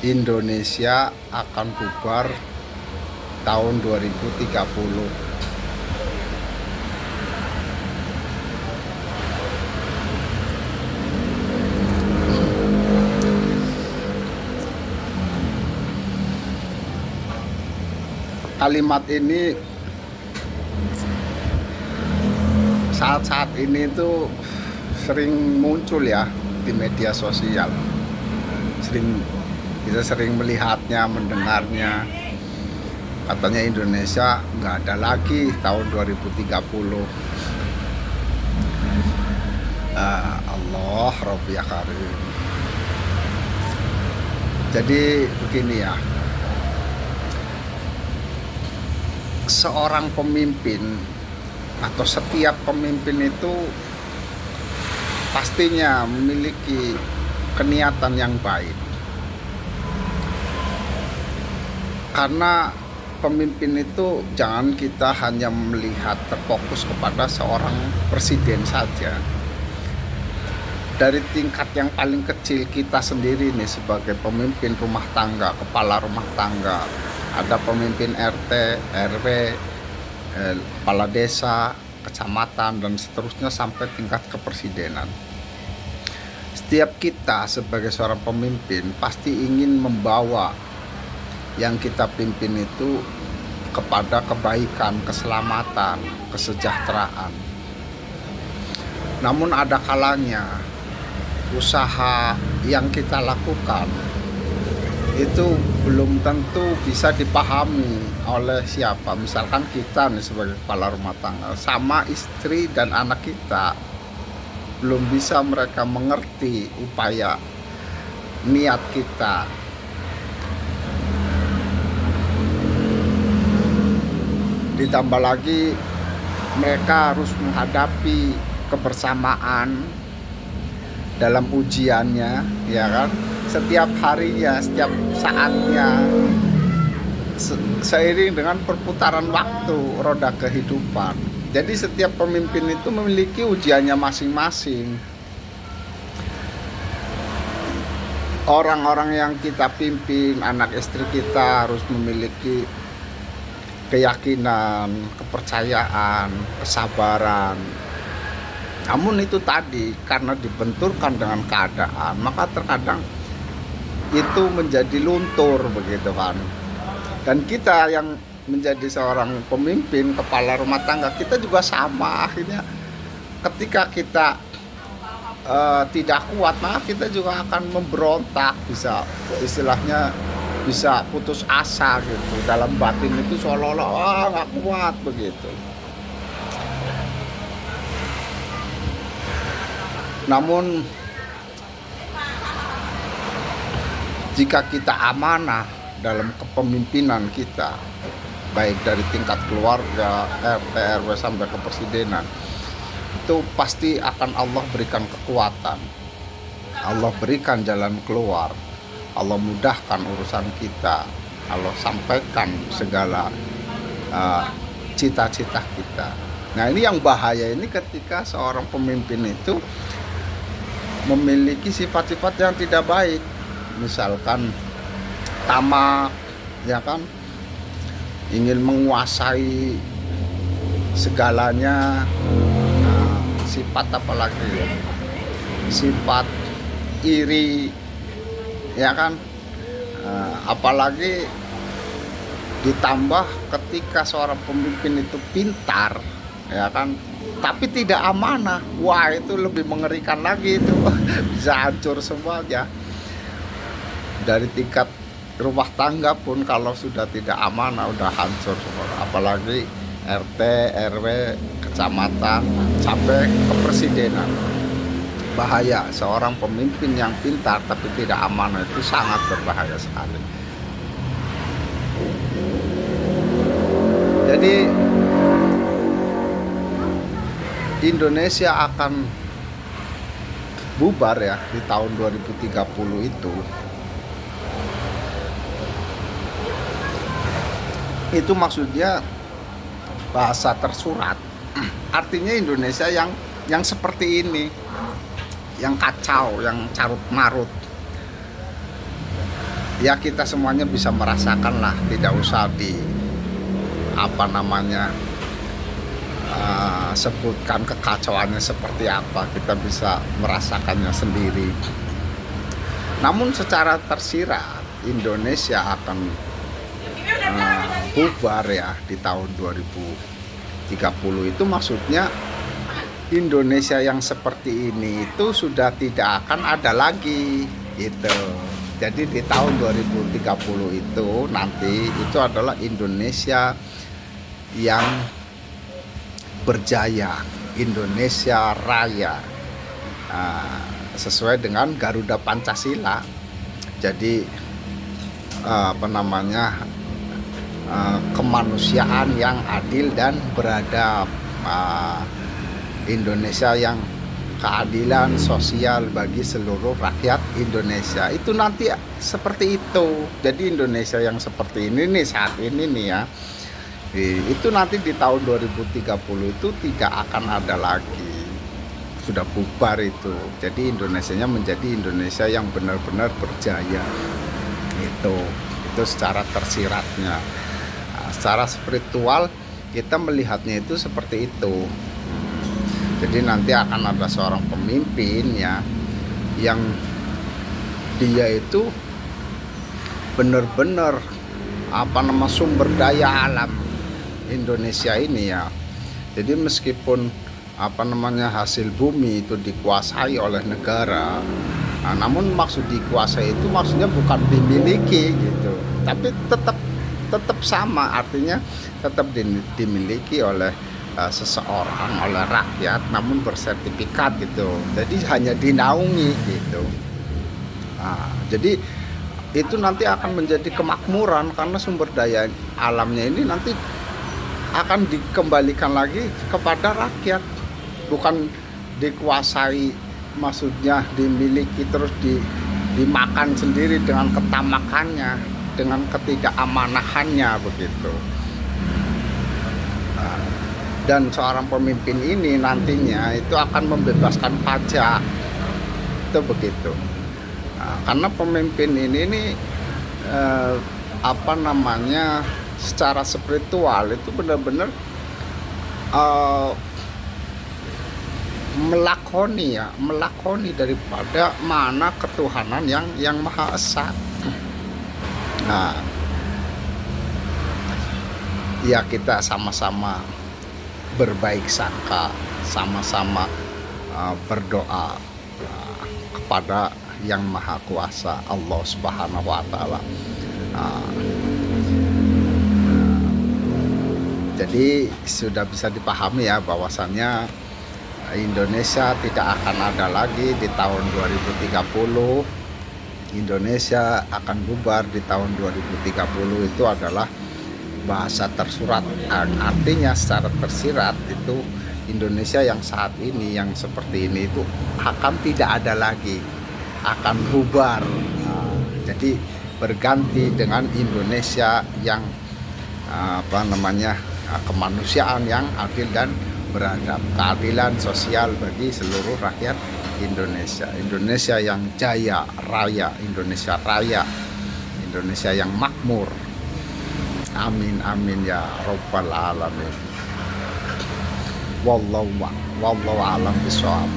Indonesia akan bubar tahun 2030. Kalimat ini saat-saat ini tuh sering muncul ya di media sosial. Kita sering melihatnya, mendengarnya. Katanya Indonesia nggak ada lagi tahun 2030. Allah Rabbi ya Karim. Jadi begini ya, seorang pemimpin atau setiap pemimpin itu pastinya memiliki keniatan yang baik, karena pemimpin itu jangan kita hanya melihat terfokus kepada seorang presiden saja. Dari tingkat yang paling kecil kita sendiri nih sebagai pemimpin rumah tangga, kepala rumah tangga, ada pemimpin RT, RW, kepala desa, kecamatan, dan seterusnya sampai tingkat kepresidenan. Setiap kita sebagai seorang pemimpin pasti ingin membawa yang kita pimpin itu kepada kebaikan, keselamatan, kesejahteraan. Namun ada kalanya usaha yang kita lakukan itu belum tentu bisa dipahami oleh siapa. Misalkan kita nih sebagai kepala rumah tangga, sama istri dan anak kita, belum bisa mereka mengerti upaya niat kita. Ditambah lagi mereka harus menghadapi kebersamaan dalam ujiannya, ya kan? Setiap harinya, setiap saatnya, seiring dengan perputaran waktu roda kehidupan. Jadi setiap pemimpin itu memiliki ujiannya masing-masing. Orang-orang yang kita pimpin, anak istri kita harus memiliki keyakinan, kepercayaan, kesabaran. Namun itu tadi, karena dibenturkan dengan keadaan, maka terkadang itu menjadi luntur begitu kan. Dan kita yang menjadi seorang pemimpin, kepala rumah tangga, kita juga sama. Akhirnya ketika kita tidak kuat, maka kita juga akan memberontak, bisa istilahnya bisa putus asa gitu. Dalam batin itu seolah-olah nggak kuat begitu. Namun jika kita amanah dalam kepemimpinan kita, baik dari tingkat keluarga, RT, RW sampai ke presidenan, itu pasti akan Allah berikan kekuatan, Allah berikan jalan keluar, Allah mudahkan urusan kita, Allah sampaikan segala cita-cita kita. Nah ini yang bahaya ini ketika seorang pemimpin itu memiliki sifat-sifat yang tidak baik, misalkan tamak, ya kan, ingin menguasai segalanya. Sifat apalagi, sifat iri, ya kan, apalagi ditambah ketika seorang pemimpin itu pintar, ya kan, tapi tidak amanah. Wah itu lebih mengerikan lagi, itu bisa hancur semuanya. Dari tingkat rumah tangga pun kalau sudah tidak amanah udah hancur semua, apalagi RT, RW, kecamatan, sampai ke presidenan. Bahaya, seorang pemimpin yang pintar tapi tidak amanah itu sangat berbahaya sekali. Jadi Indonesia akan bubar ya di tahun 2030 itu maksudnya bahasa tersurat. Artinya Indonesia yang seperti ini, yang kacau, yang carut marut. ya kita semuanya bisa merasakan lah, tidak usah di apa namanya sebutkan kekacauannya seperti apa, kita bisa merasakannya sendiri. Namun secara tersirat Indonesia akan bubar ya di tahun 2030. Itu maksudnya Indonesia yang seperti ini itu sudah tidak akan ada lagi gitu. Jadi di tahun 2030 itu nanti itu adalah Indonesia yang berjaya, Indonesia Raya, sesuai dengan Garuda Pancasila. Jadi apa namanya kemanusiaan yang adil dan beradab, Indonesia yang keadilan sosial bagi seluruh rakyat Indonesia. Itu nanti seperti itu. Jadi Indonesia yang seperti ini nih saat ini nih ya, itu nanti di tahun 2030 itu tidak akan ada lagi, sudah bubar itu. Jadi Indonesianya menjadi Indonesia yang benar-benar berjaya. Itu secara tersiratnya. Secara spiritual kita melihatnya itu seperti itu. Jadi nanti akan ada seorang pemimpin ya, yang dia itu benar-benar sumber daya alam Indonesia ini ya. Jadi meskipun hasil bumi itu dikuasai oleh negara, namun maksud dikuasai itu maksudnya bukan dimiliki gitu, tapi tetap sama, artinya tetap dimiliki oleh seseorang, oleh rakyat, namun bersertifikat gitu. Jadi hanya dinaungi gitu. Jadi itu nanti akan menjadi kemakmuran karena sumber daya alamnya ini nanti akan dikembalikan lagi kepada rakyat, bukan dikuasai, maksudnya dimiliki terus dimakan sendiri dengan ketamakannya, dengan ketidakamanahannya begitu. Dan seorang pemimpin ini nantinya itu akan membebaskan pajak, itu begitu. Karena pemimpin ini secara spiritual itu benar-benar melakoni daripada mana ketuhanan yang Maha Esa. Ya kita sama-sama berbaik sangka, sama-sama berdoa kepada Yang Maha Kuasa, Allah Subhanahu wa Ta'ala. Jadi sudah bisa dipahami ya bahwasannya Indonesia tidak akan ada lagi di tahun 2030. Indonesia akan bubar di tahun 2030 itu adalah bahasa tersurat. Artinya secara tersirat itu Indonesia yang saat ini, yang seperti ini itu akan tidak ada lagi, akan bubar. Jadi berganti dengan Indonesia yang kemanusiaan yang adil dan beradab, keadilan sosial bagi seluruh rakyat Indonesia. Indonesia yang jaya raya, Indonesia raya, Indonesia yang makmur. Amin amin ya rabbal alamin. Wallahu a'lam bishawab.